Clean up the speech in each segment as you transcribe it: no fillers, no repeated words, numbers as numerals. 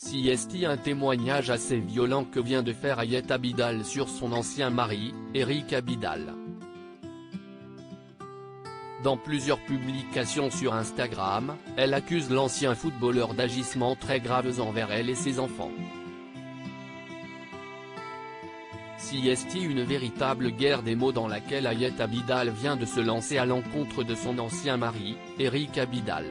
CST, un témoignage assez violent que vient de faire Hayat Abidal sur son ancien mari, Eric Abidal. Dans plusieurs publications sur Instagram, elle accuse l'ancien footballeur d'agissements très graves envers elle et ses enfants. CST, une véritable guerre des mots dans laquelle Hayat Abidal vient de se lancer à l'encontre de son ancien mari, Eric Abidal.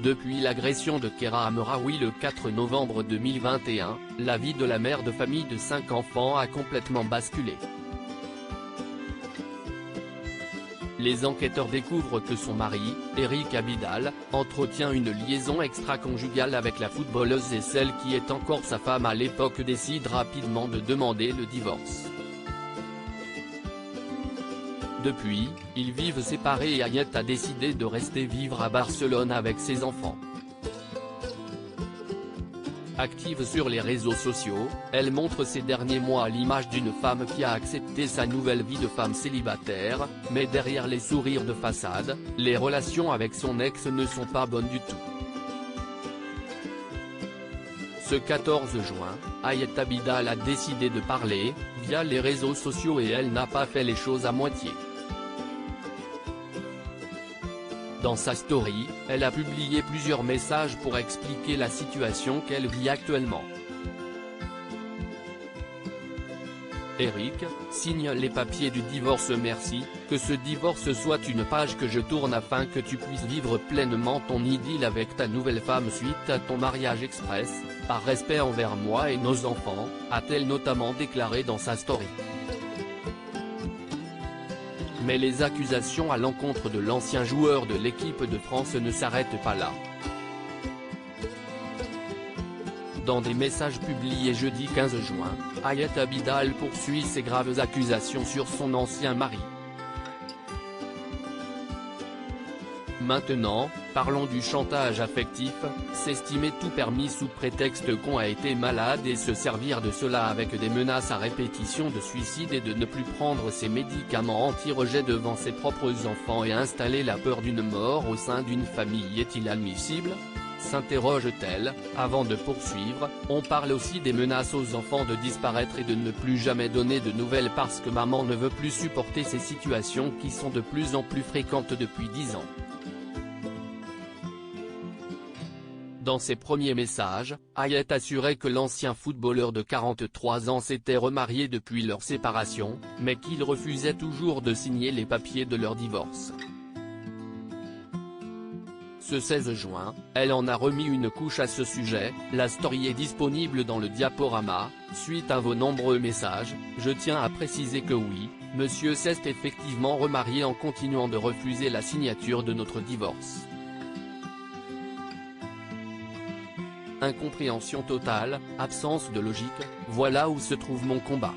Depuis l'agression de Kera Amraoui le 4 novembre 2021, la vie de la mère de famille de 5 enfants a complètement basculé. Les enquêteurs découvrent que son mari, Eric Abidal, entretient une liaison extra-conjugale avec la footballeuse et celle qui est encore sa femme à l'époque décide rapidement de demander le divorce. Depuis, ils vivent séparés et Hayat a décidé de rester vivre à Barcelone avec ses enfants. Active sur les réseaux sociaux, elle montre ces derniers mois à l'image d'une femme qui a accepté sa nouvelle vie de femme célibataire, mais derrière les sourires de façade, les relations avec son ex ne sont pas bonnes du tout. Ce 14 juin, Hayat Abidal a décidé de parler, via les réseaux sociaux, et elle n'a pas fait les choses à moitié. Dans sa story, elle a publié plusieurs messages pour expliquer la situation qu'elle vit actuellement. Eric, signe les papiers du divorce. Merci, que ce divorce soit une page que je tourne afin que tu puisses vivre pleinement ton idylle avec ta nouvelle femme suite à ton mariage express, par respect envers moi et nos enfants, a-t-elle notamment déclaré dans sa story. Mais les accusations à l'encontre de l'ancien joueur de l'équipe de France ne s'arrêtent pas là. Dans des messages publiés jeudi 15 juin, Hayat Abidal poursuit ses graves accusations sur son ancien mari. Maintenant, parlons du chantage affectif, s'estimer tout permis sous prétexte qu'on a été malade et se servir de cela avec des menaces à répétition de suicide et de ne plus prendre ses médicaments anti-rejet devant ses propres enfants et installer la peur d'une mort au sein d'une famille. Est-il admissible ? S'interroge-t-elle, avant de poursuivre. On parle aussi des menaces aux enfants de disparaître et de ne plus jamais donner de nouvelles parce que maman ne veut plus supporter ces situations qui sont de plus en plus fréquentes depuis 10 ans. Dans ses premiers messages, Hayat assurait que l'ancien footballeur de 43 ans s'était remarié depuis leur séparation, mais qu'il refusait toujours de signer les papiers de leur divorce. Ce 16 juin, elle en a remis une couche à ce sujet. La story est disponible dans le diaporama. Suite à vos nombreux messages, je tiens à préciser que oui, monsieur s'est effectivement remarié en continuant de refuser la signature de notre divorce. Incompréhension totale, absence de logique, voilà où se trouve mon combat.